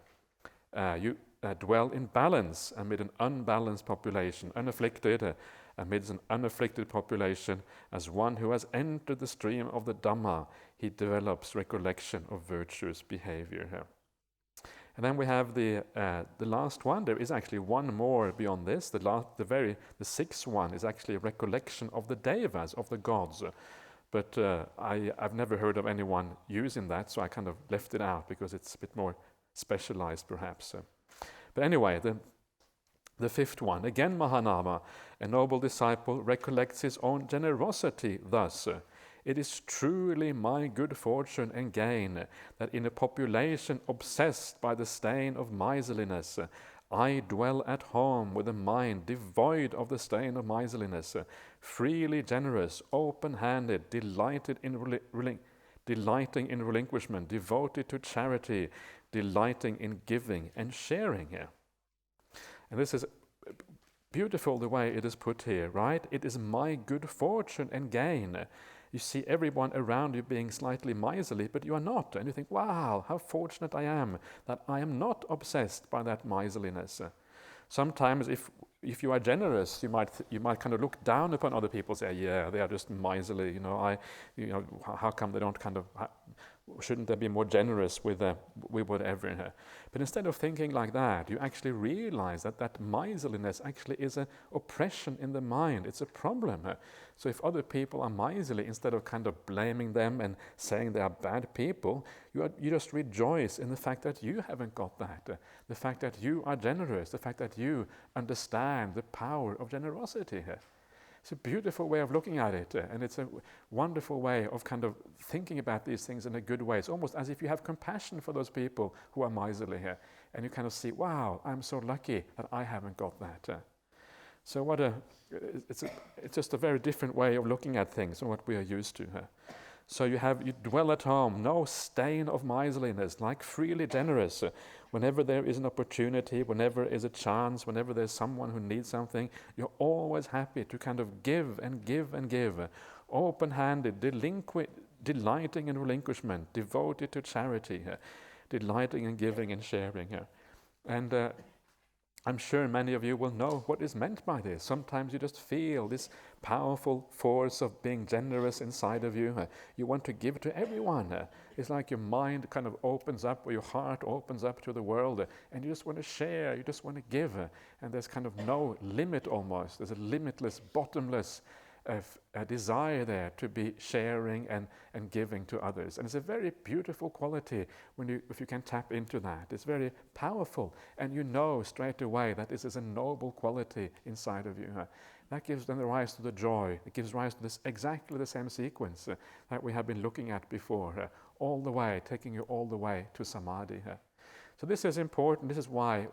Speaker 1: you dwell in balance amid an unbalanced population, unafflicted amidst an unafflicted population. As one who has entered the stream of the Dhamma, he develops recollection of virtuous behavior. And then we have the last one. There is actually one more beyond this. The sixth one is actually a recollection of the devas, of the gods. But I've never heard of anyone using that, so I kind of left it out because it's a bit more specialized perhaps. But anyway, the fifth one, again Mahanama, a noble disciple recollects his own generosity thus. It is truly my good fortune and gain that in a population obsessed by the stain of miserliness, I dwell at home with a mind devoid of the stain of miserliness, freely generous, open-handed, delighting in relinquishment, devoted to charity, delighting in giving and sharing. And this is beautiful the way it is put here, right? It is my good fortune and gain. You see everyone around you being slightly miserly, but you are not. And you think, wow, how fortunate I am that I am not obsessed by that miserliness. Sometimes if you are generous, you might kind of look down upon other people, say, yeah, they are just miserly, how come they don't shouldn't they be more generous with whatever? But instead of thinking like that, you actually realize that miserliness actually is an oppression in the mind. It's a problem. So if other people are miserly, instead of kind of blaming them and saying they are bad people, you just rejoice in the fact that you haven't got that. The fact that you are generous, the fact that you understand the power of generosity. It's a beautiful way of looking at it, and it's a wonderful way of kind of thinking about these things in a good way. It's almost as if you have compassion for those people who are miserly here, and you kind of see, wow, I'm so lucky that I haven't got that. So it's just a very different way of looking at things than what we are used to. So you dwell at home, no stain of miserliness, like freely generous. Whenever there is an opportunity, whenever there is a chance, whenever there's someone who needs something, you're always happy to kind of give and give and give. Open-handed, delighting in relinquishment, devoted to charity, delighting in giving and sharing. And I'm sure many of you will know what is meant by this. Sometimes you just feel this powerful force of being generous inside of you. You want to give to everyone. It's like your mind kind of opens up, or your heart opens up to the world, and you just want to share, you just want to give. And there's kind of no limit almost. There's a limitless, bottomless a desire there to be sharing and giving to others. And it's a very beautiful quality if you can tap into that. It's very powerful, and you know straight away that this is a noble quality inside of you. That gives then the rise to the joy. It gives rise to this exactly the same sequence that we have been looking at before, all the way, taking you all the way to samadhi. So this is important. This is why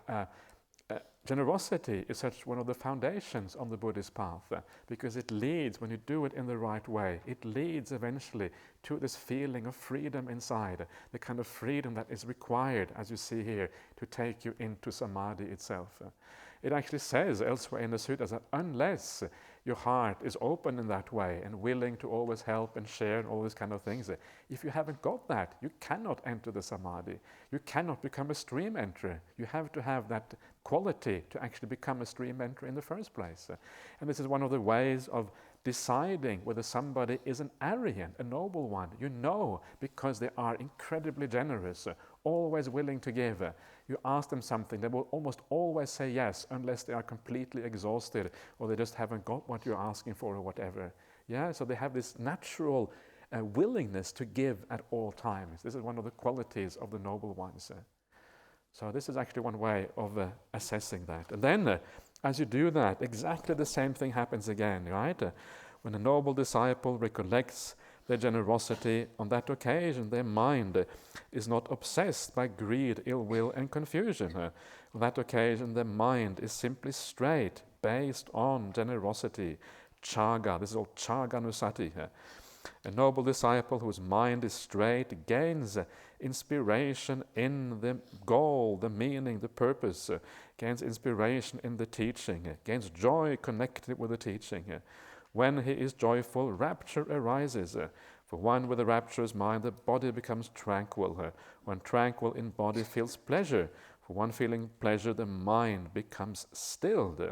Speaker 1: generosity is such one of the foundations on the Buddhist path, because it leads, when you do it in the right way, it leads eventually to this feeling of freedom inside, the kind of freedom that is required, as you see here, to take you into samadhi itself. It actually says elsewhere in the suttas that unless your heart is open in that way and willing to always help and share and all these kind of things, if you haven't got that, you cannot enter the samadhi. You cannot become a stream enterer. You have to have that quality to actually become a stream enterer in the first place. And this is one of the ways of deciding whether somebody is an Aryan, a noble one. You know, because they are incredibly generous, always willing to give. You ask them something, they will almost always say yes, unless they are completely exhausted or they just haven't got what you're asking for or whatever. Yeah, so they have this natural willingness to give at all times. This is one of the qualities of the noble ones. So this is actually one way of assessing that. And then, as you do that, exactly the same thing happens again, right? When a noble disciple recollects their generosity, on that occasion their mind is not obsessed by greed, ill will, and confusion. On that occasion their mind is simply straight, based on generosity. Chaga, this is all chaganusati. A noble disciple whose mind is straight gains inspiration in the goal, the meaning, the purpose, gains inspiration in the teaching, gains joy connected with the teaching. When he is joyful, rapture arises. For one with a rapturous mind, the body becomes tranquil. When tranquil in body feels pleasure. For one feeling pleasure, the mind becomes stilled.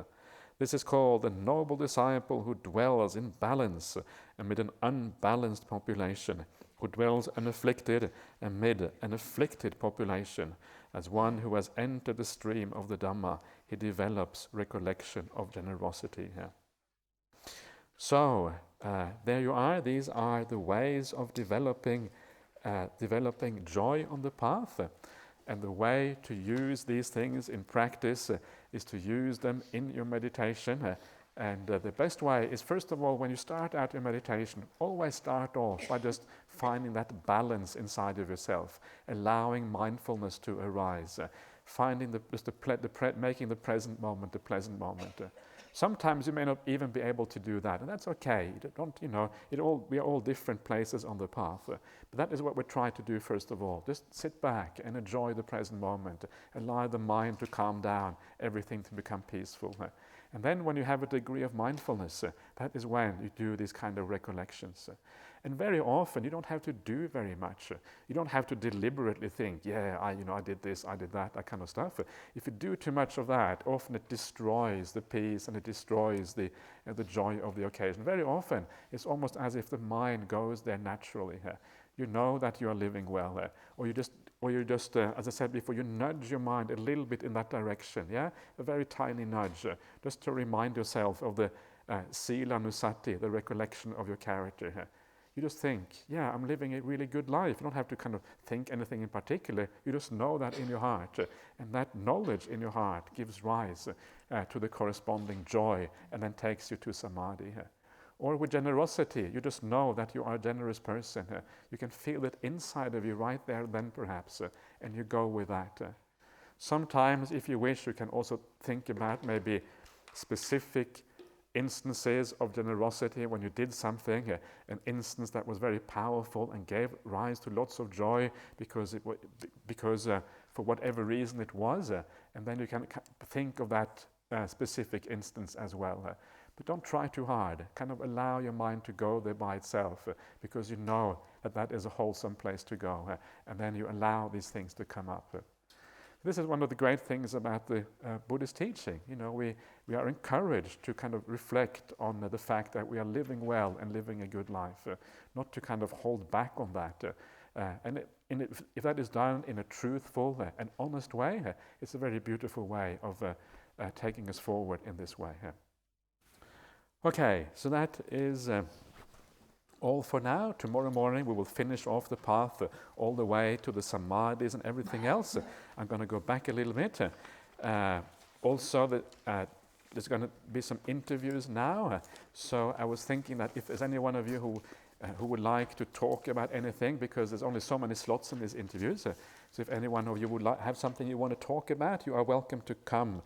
Speaker 1: This is called the noble disciple who dwells in balance amid an unbalanced population, who dwells unafflicted amid an afflicted population. As one who has entered the stream of the Dhamma, he develops recollection of generosity. So, there you are. These are the ways of developing joy on the path. And the way to use these things in practice is to use them in your meditation. And the best way is, first of all, when you start out your meditation, always start off by just finding that balance inside of yourself, allowing mindfulness to arise, finding making the present moment the pleasant moment. Sometimes you may not even be able to do that, and that's okay. We are all different places on the path. But that is what we try to do first of all. Just sit back and enjoy the present moment. Allow the mind to calm down, everything to become peaceful. And then when you have a degree of mindfulness, that is when you do these kind of recollections. And very often you don't have to do very much. You don't have to deliberately think, I did this, I did that kind of stuff. If you do too much of that, often it destroys the peace and it destroys the joy of the occasion. Very often it's almost as if the mind goes there naturally. You know that you are living well, or you just, as I said before, you nudge your mind a little bit in that direction, a very tiny nudge, just to remind yourself of the sila nusati, the recollection of your character. You just think, I'm living a really good life. You don't have to kind of think anything in particular. You just know that in your heart, and that knowledge in your heart gives rise to the corresponding joy, and then takes you to samadhi. Or with generosity, you just know that you are a generous person. You can feel it inside of you right there then perhaps, and you go with that. Sometimes, if you wish, you can also think about maybe specific instances of generosity when you did something, an instance that was very powerful and gave rise to lots of joy because for whatever reason it was, and then you can think of that specific instance as well. But don't try too hard. Kind of allow your mind to go there by itself, because you know that is a wholesome place to go, and then you allow these things to come up. This is one of the great things about the Buddhist teaching. We are encouraged to kind of reflect on the fact that we are living well and living a good life, not to kind of hold back on that. If that is done in a truthful and honest way, it's a very beautiful way of taking us forward in this way. Okay, so that is all for now. Tomorrow morning we will finish off the path all the way to the samadhis and everything else. I'm going to go back a little bit. Also, there's going to be some interviews now. So I was thinking that if there's any one of you who would like to talk about anything, because there's only so many slots in these interviews. So if any one of you would have something you want to talk about, you are welcome to come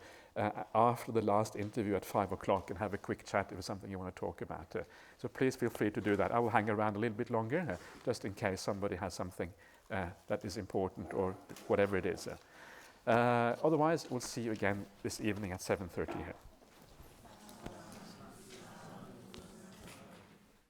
Speaker 1: after the last interview at 5 o'clock and have a quick chat if there's something you want to talk about. So please feel free to do that. I will hang around a little bit longer, just in case somebody has something that is important or whatever it is. Otherwise, we'll see you again this evening at 7:30 here.